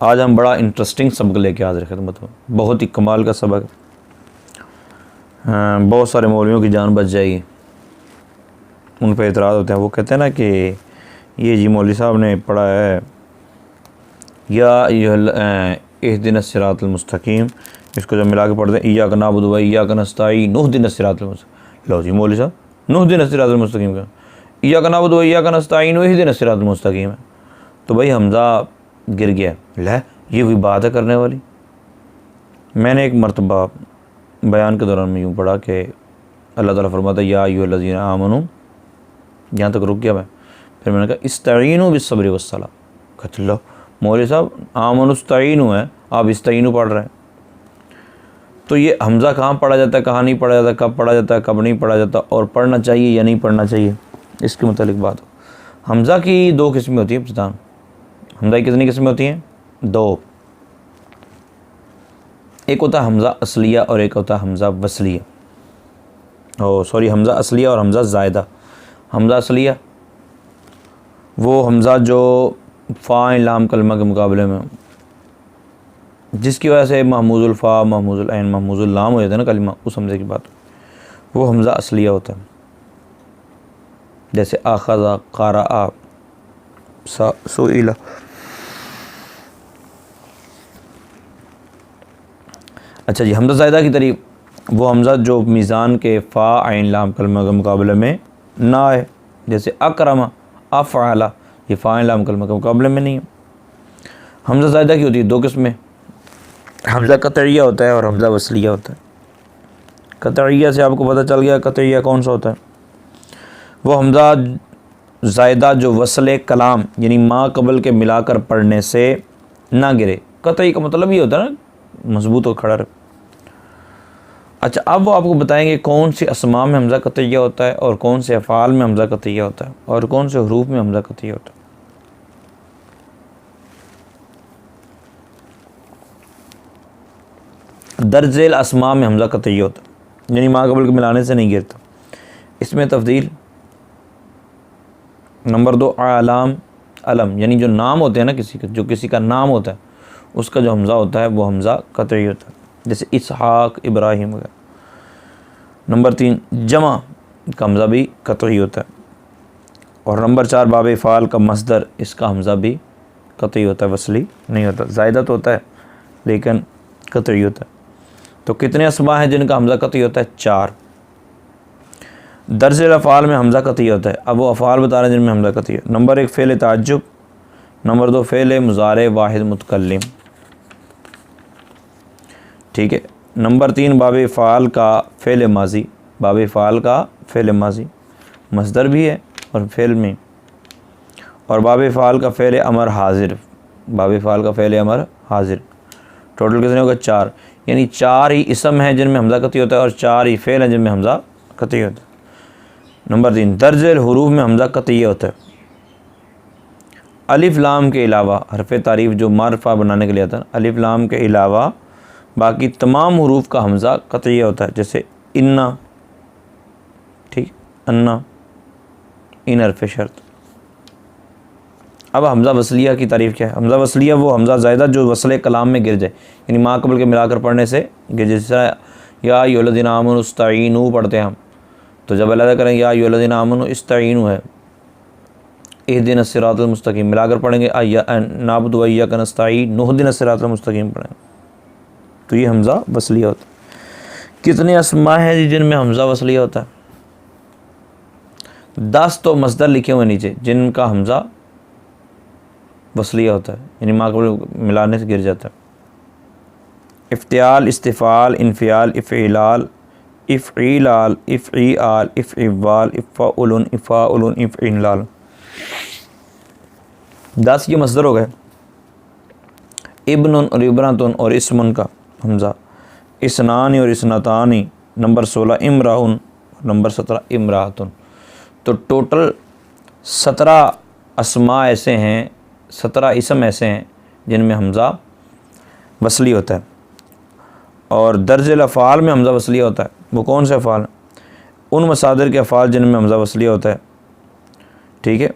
आज हम बड़ा इंटरेस्टिंग सबक लेके हाजिर खिदमत में, बहुत ही कमाल का सबक। बहुत सारे मौलवियों की जान बच जाएगी। उन पर एतराज़ होते हैं, वो कहते हैं ना कि ये जी मौलवी साहब ने पढ़ा है या इहदिन सिरातल मुस्तकीम, इसको जब मिला के पढ़ते हैं इय्याका नअबुदु व इय्याका नस्तईन इहदिन सिरातल मुस्तकीम। लो जी मौलवी साहब इहदिन सिरातल मुस्तकीम का इय्याका नअबुदु व इय्याका नस्तईन इहदिन सिरातल मुस्तकीम है, तो भाई हमज़ा गिर गया। ले ये कोई बात है करने वाली। मैंने एक मरतबा बयान के दौरान में यूँ पढ़ा कि अल्लाह ताला फरमाता है या अय्युहल्लज़ीना आमनू, यहाँ तक रुक गया मैं। फिर मैंने कहा इस्तईनु बिस्सब्रि वस्सलाह। कहते लो मौलवी साहब आमनुस्तईनु है, आप इस्तईनु पढ़ रहे हैं। तो ये हमज़ा कहाँ पढ़ा जाता है, कहाँ नहीं पढ़ा जाता, कब पढ़ा जाता है, कब नहीं पढ़ा जाता, और पढ़ना चाहिए या नहीं पढ़ना चाहिए, इसके मुतालिक बात हो। हमज़ा की दो किस्में होती हैं प्रधान। हमज़ा की कितनी किस्में होती हैं? दो। एक होता है हमज़ा असलिया और एक होता है हमज़ा वसलिया। हमज़ा असलिया और हमज़ा ज़ायदा। हमज़ा असलिया वो हमज़ा जो फ़ा लाम कलमा के मुकाबले में, जिसकी वजह से महमूजुल फ़ा महमूजुल ऐन महमूजुल लाम हो जाता है ना कलमा, उस हमज़े की बात, वो हमज़ा असलिया होता है। जैसे आख़ज़ा, क़ारअ, सुइला। अच्छा जी, हमज़ा ज़ायदा की तारीफ़, वो हमज़ा जो मीज़ान के फ़ा आइन लाम कलमा के मुकाबले में ना है। जैसे अकरमा, अफ़अला, ये फ़ा आइन लाम कलमा के मुकाबले में नहीं है। हमज़ा ज़ायदा की होती है दो किस्में, हमज़ा क़तइया होता है और हमज़ा वसलिया होता है। क़तइया से आपको पता चल गया क़तइया कौन सा होता है। वो हमज़ा ज़ायदा जो वसल कलाम यानी माँ कबल के मिलाकर पढ़ने से ना गिरे। क़तई का मतलब ये होता है ना मजबूत और खड़ा रहे। अच्छा, अब वो आपको बताएंगे कौन सी अस्मा में हमज़ा क़तइया होता है और कौन से अफ़ाल में हमज़ा क़तइया होता है और कौन से हरूफ में हमज़ा क़तइया होता है। दर्जेल अस्मा में हमज़ा क़तइया होता है, यानी माँ कबल के मिलाने से नहीं गिरता। इसमें तफ़दील नंबर 2 आलाम अलम, यानी जो नाम होते हैं ना किसी का, जो किसी का नाम होता है उसका जो हमज़ा होता है वो हमज़ा क़तई होता है, जैसे इसहाक, इब्राहिम वगैरह। नंबर 3 जमा का हमज़ा भी क़तई होता है। और नंबर 4 बाब फ़ाल का मस्दर, इसका हमज़ा भी क़तई होता है, वसली नहीं होता। ज़ायदा तो होता है लेकिन क़तई होता है। तो कितने अस्मा हैं जिनका हमज़ा क़तई होता है? 4। दर्ज अफ़ाल में हमज़ा क़तई होता है। अब वो अफ़ाल बता रहे हैं जिनमें हमज़ा क़तई है। नंबर 1 फ़ेल ताज्जुब, नंबर 2 फ़ेल मुज़ारे वाहिद मुतकल्लिम, ठीक है। नंबर 3 बाब फ़ाल का फ़ेल माजी, बाब फ़ाल का फ़ेल माजी मस्दर भी है और फ़ेल में। और बाब फ़ाल का फ़ेल अमर हाजिर, बाब फ़ाल का फ़ेल अमर हाजिर। टोटल कितने होगा? 4। यानी 4 ही इसम हैं जिनमें हमज़ा क़तई होता है और 4 ही फ़ेल हैं जिनमें हमज़ा क़तई होता है। नंबर 3 दर्जेल हुरूफ में हमज़ा क़तई होता है। अलिफ लाम के अलावा, हरफ़ तारीफ़ जो मारफ़ा बनाने के लिए आता है, अलिफ लाम के अलावा बाकी तमाम हुरूफ का हमज़ा क़तई होता है। जैसे इन्ना, ठीक, अन्ना, इन हरफ़ शर्त। अब हमज़ा वसलिया की तारीफ़ क्या है? हमज़ा वसलिया वो हमज़ा ज़ायदा जो वसल कलाम में गिर जाए, यानी माँ कबल के मिलाकर पढ़ने से गिर जाए। जिस तरह या अय्युहल्लज़ीना आमनू इस्तईनू पढ़ते हैं हम, तो जब अल्लाह करेंगे या अय्युहल्लज़ीना आमनू इस्तईनू है, इहदिन सिरातल मुस्तकीम मिलाकर पढ़ेंगे नअबुदु व इय्याका नस्तईन इहदिन सिरातल मुस्तकीम पढ़ेंगे, तो ये हमज़ा वसलिया होता है। कितने अस्मा हैं जिनमें हमज़ा वसलिया होता है? 10 तो मस्दर लिखे हुए नीचे जिनका हमज़ा वसलिया होता है, यानी माँ को मिलाने से गिर जाता है। इफ्तियाल, इस्तिफ़ाल, इन्फ़ियाल, इफ़इलाल, इफ़ईलाल, इफ़ईआल, इफ़इवाल, इफ़ाउलुन, इफ़ाउलुन, इफ़इनलाल। 10 ये मस्दर हो गए। इब्नुन और इब्रातुन और इस्मुन का हमज़ा, इसनानी और इसनतानी। Number 16 इमराउन, number 17 इमरातुन। तो टोटल 17 अस्मा ऐसे हैं, 17 इसम ऐसे हैं जिनमें हमज़ा वसली होता है। और दर्जेल अफ़ाल में हमज़ा वसलिया होता है। वो कौन से अफ़ाल? उन मसादिर के अफ़ाल जिनमें हमज़ा वसलिया होता है, ठीक है।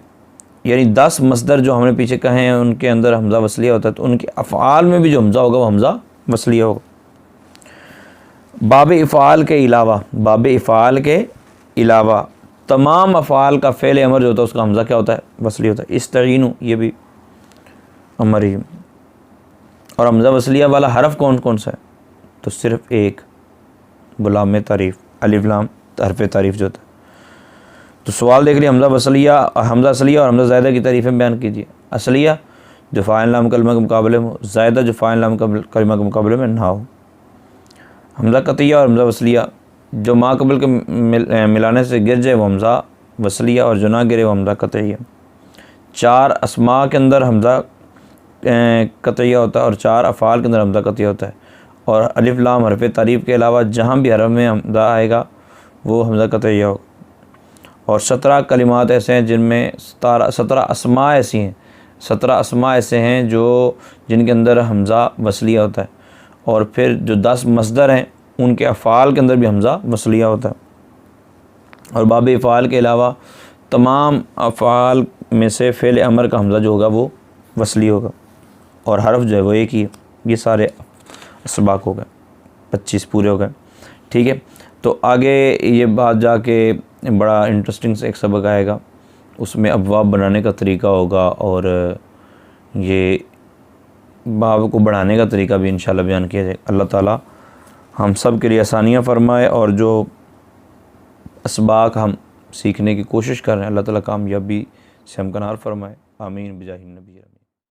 यानी 10 मसदर जो हमने पीछे कहे हैं उनके अंदर हमज़ा वसलिया होता है, तो उनके अफ़आल में भी जो हमज़ा होगा वो हमज़ा वसलिया होगा। बाब इफ़ाल के अलावा, बाब इफ़ाल के अलावा तमाम अफ़ाल का फ़ेल अमर जो होता है उसका हमज़ा क्या होता है? वसली होता है। इस्तईनु ये भी अमर ही। और हमज़ा वसलिया वाला हरफ कौन कौन सा है? तो सिर्फ़ एक, गुलाम तारीफ़, अलिफ लाम हरफ तारीफ़ जो होता है। तो सवाल देख लिया, हमज़ा वसलिया, हमज़ा असलिया और हमज़ा ज़ायदा की तारीफ़ें बयान कीजिए। असलिया जो फ़ाइल लाम कलमा के मुकाबले में हो, ज़ायदा जो फ़ाइल लाम कलमा के मुकाबले में ना हो। हमज़ा कतिया और हमज़ा वसलिया जो मा कबल के मिलाने से गिर जाए वो हमज़ा वसलिया, और जो ना गिरे वो हमज़ा कतिया। 4 अस्मा के अंदर हमज़ा कतिया होता है और 4 अफ़ाल के अंदर हमज़ा कतिया होता है। और अलिफ लाम हरफ तारीफ़ के अलावा जहाँ भी हरफ में हमज़ा आएगा वो हमज़ा कतिया होगा। और 17 कलिमात ऐसे हैं जिनमें 17 अस्मा ऐसी हैं, 17 अस्मा ऐसे हैं जो जिनके अंदर हमज़ा वसलिया होता है। और फिर जो 10 मसदर हैं उनके अफ़ाल के अंदर भी हमज़ा वसलिया होता है। और बाब इफ़ाल के अलावा तमाम अफ़ाल में से फ़ेल अमर का हमज़ा जो होगा वो वसली होगा, और हरफ जो है वो एक ही है। ये सारे असबाक हो गए, 25 पूरे हो गए। ठीक है, तो आगे ये बात जाके बड़ा इंटरेस्टिंग से एक सबक आएगा, उसमें अबवाब बनाने का तरीका होगा और ये बाब को बढ़ाने का तरीका भी इंशाल्लाह बयान किया जाए। अल्लाह ताला हम सब के लिए आसानियाँ फ़रमाए, और जो असबाक हम सीखने की कोशिश कर रहे हैं अल्लाह ताला कामयाबी से हमकनार फ़रमाए। आमीन बिजाहिन नबी।